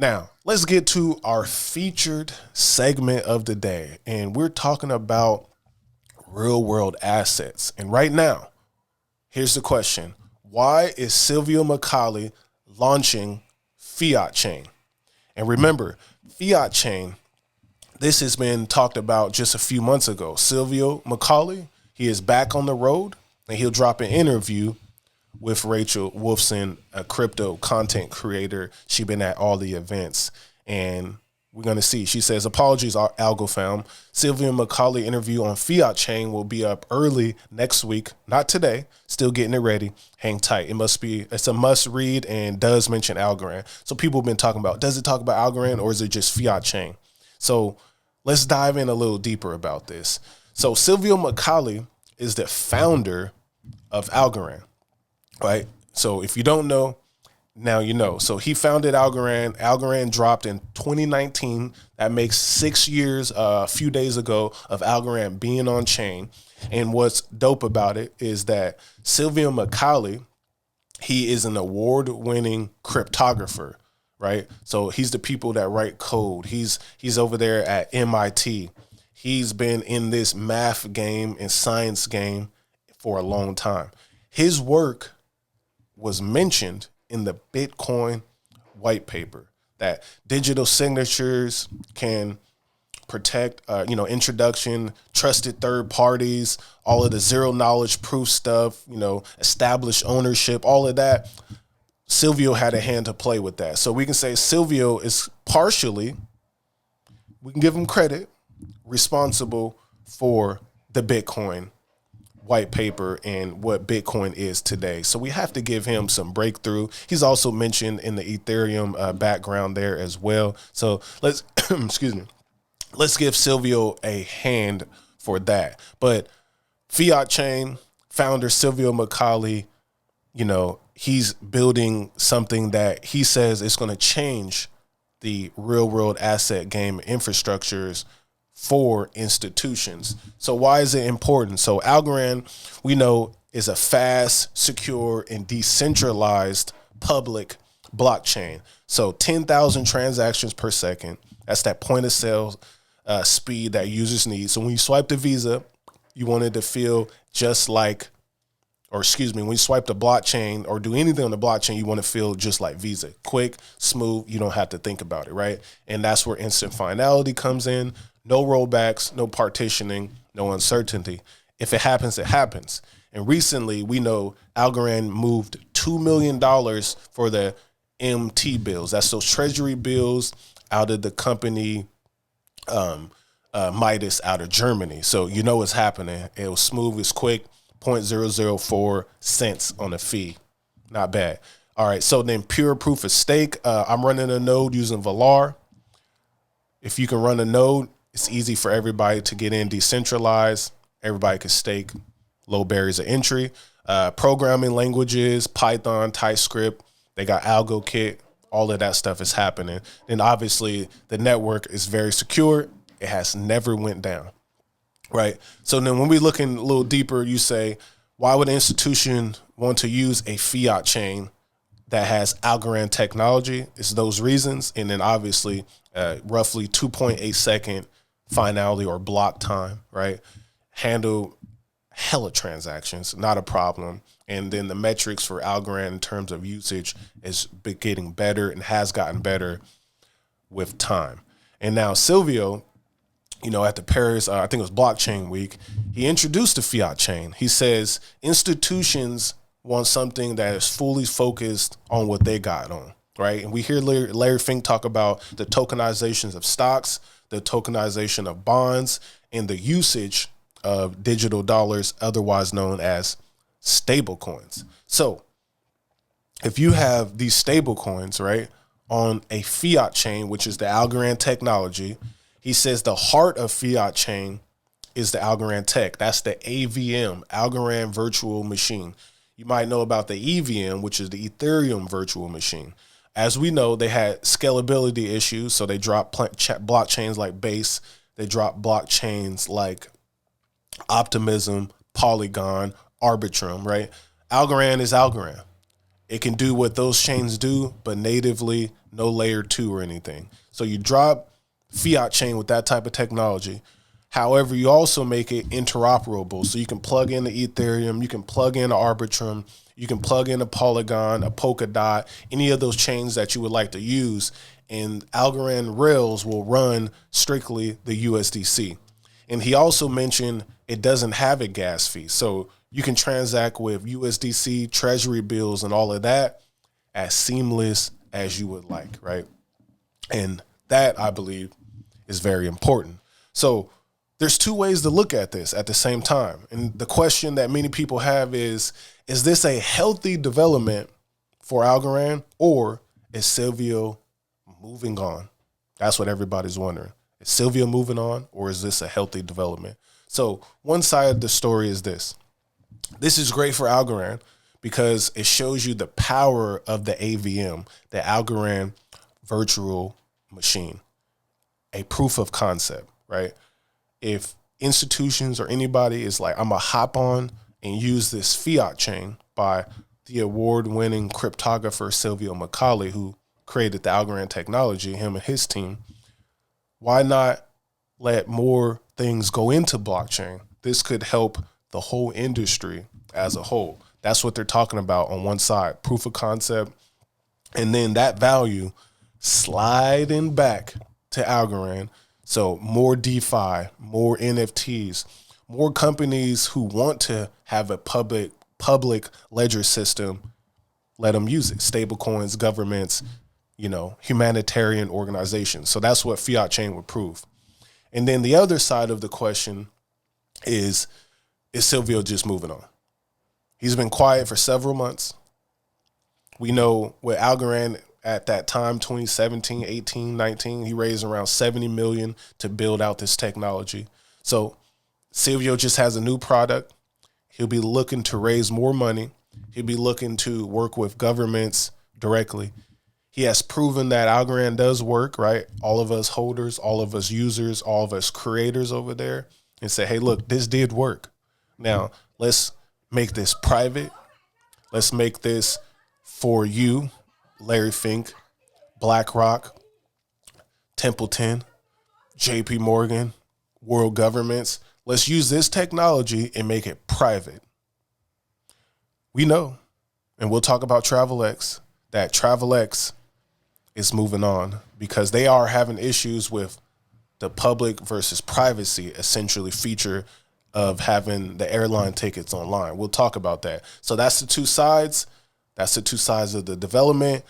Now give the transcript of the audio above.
Now, let's get to our featured segment of the day. And we're talking about real world assets. And right now, here's the question. Why is Silvio Micali launching Fiat Chain? And remember, Fiat Chain, this has been talked about just a few months ago. Silvio Micali, he is back on the road, and he'll drop an interview with Rachel Wolfson, a crypto content creator. She's been at all the events, and we're going to see. She says, apologies, Algo fam. Silvio Micali interview on Fiat Chain will be up early next week. Not today. Still getting it ready. Hang tight. It's a must read and does mention Algorand. So people have been talking about, does it talk about Algorand or is it just Fiat Chain? So let's dive in a little deeper about this. So Silvio Micali is the founder of Algorand, right? So if you don't know, now you know. So he founded Algorand. Algorand dropped in 2019. That makes 6 years, a few days ago, of Algorand being on chain. And what's dope about it is that Silvio Micali, he is an award-winning cryptographer, right? So he's the people that write code. He's over there at MIT. He's been in this math game and science game for a long time. His work was mentioned in the Bitcoin white paper that digital signatures can protect, introduction, trusted third parties, all of the zero knowledge proof stuff, established ownership, all of that. Silvio had a hand to play with that. So we can say Silvio is partially, we can give him credit, responsible for the Bitcoin white paper and what Bitcoin is today. So we have to give him some breakthrough. He's also mentioned in the Ethereum background there as well. So let's, let's give Silvio a hand for that. But Fiat Chain founder Silvio Micali, he's building something that he says is going to change the real world asset game infrastructures for institutions. So why is it important? So Algorand, we know, is a fast, secure, and decentralized public blockchain. So 10,000 transactions per second. That's that point of sale speed that users need. So when you swipe the Visa, you want it to feel just like, when you swipe the blockchain or do anything on the blockchain, you want to feel just like Visa. Quick, smooth, you don't have to think about it, right? And that's where instant finality comes in. No rollbacks, no partitioning, no uncertainty. If it happens, it happens. And recently, we know Algorand moved $2 million for the MT bills. That's those treasury bills out of the company Midas out of Germany. So you know what's happening. It was smooth, it's quick, 0.004 cents on a fee. Not bad. All right, so then pure proof of stake. I'm running a node using Valar. If you can run a node, it's easy for everybody to get in, decentralized. Everybody can stake, low barriers of entry. Programming languages, Python, TypeScript. They got AlgoKit. All of that stuff is happening. And obviously, the network is very secure. It has never went down, right? So then when we look in a little deeper, you say, why would an institution want to use a fiat chain that has Algorand technology? It's those reasons. And then obviously, roughly 2.8 second finality or block time, right? Handle hella transactions, not a problem. And then the metrics for Algorand in terms of usage is getting better and has gotten better with time. And now Silvio, at the Paris, I think it was Blockchain Week, he introduced the Fiat Chain. He says institutions want something that is fully focused on what they got on, right? And we hear Larry Fink talk about the tokenizations of stocks, the tokenization of bonds, and the usage of digital dollars, otherwise known as stable coins. So if you have these stable coins, right, on a fiat chain, which is the Algorand technology, he says the heart of fiat chain is the Algorand tech. That's the AVM, Algorand virtual machine. You might know about the EVM, which is the Ethereum virtual machine. As we know, they had scalability issues, so they dropped blockchains like Base. They dropped blockchains like Optimism, Polygon, Arbitrum, right? Algorand is Algorand. It can do what those chains do, but natively no layer 2 or anything. So you drop Fiat Chain with that type of technology. However, you also make it interoperable. So you can plug in the Ethereum, you can plug in Arbitrum, you can plug in a Polygon, a Polkadot, any of those chains that you would like to use. And Algorand rails will run strictly the USDC. And he also mentioned it doesn't have a gas fee. So you can transact with USDC, treasury bills, and all of that as seamless as you would like, right? And that, I believe, is very important. So there's two ways to look at this at the same time. And the question that many people have is this a healthy development for Algorand, or is Silvio moving on? That's what everybody's wondering. Is Silvio moving on, or is this a healthy development? So one side of the story is this. This is great for Algorand because it shows you the power of the AVM, the Algorand virtual machine, a proof of concept, right? If institutions or anybody is like, I'm going to hop on and use this Fiat Chain by the award-winning cryptographer Silvio Micali, who created the Algorand technology, him and his team, why not let more things go into blockchain? This could help the whole industry as a whole. That's what they're talking about on one side, proof of concept, and then that value sliding back to Algorand. So more DeFi, more NFTs, more companies who want to have a public ledger system, let them use it. Stable coins, governments, humanitarian organizations. So that's what Fiat Chain would prove. And then the other side of the question is Silvio just moving on? He's been quiet for several months. We know with Algorand at that time, 2017, 18, 19, he raised around 70 million to build out this technology. So Silvio just has a new product. He'll be looking to raise more money. He'll be looking to work with governments directly. He has proven that Algorand does work, right? All of us holders, all of us users, all of us creators over there, and say, hey, look, this did work. Now, let's make this private. Let's make this for you, Larry Fink, BlackRock, Templeton, JP Morgan, world governments. Let's use this technology and make it private. We know, and we'll talk about TravelX, that TravelX is moving on because they are having issues with the public versus privacy, essentially feature of having the airline tickets online. We'll talk about that. So that's the two sides. That's the two sides of the development.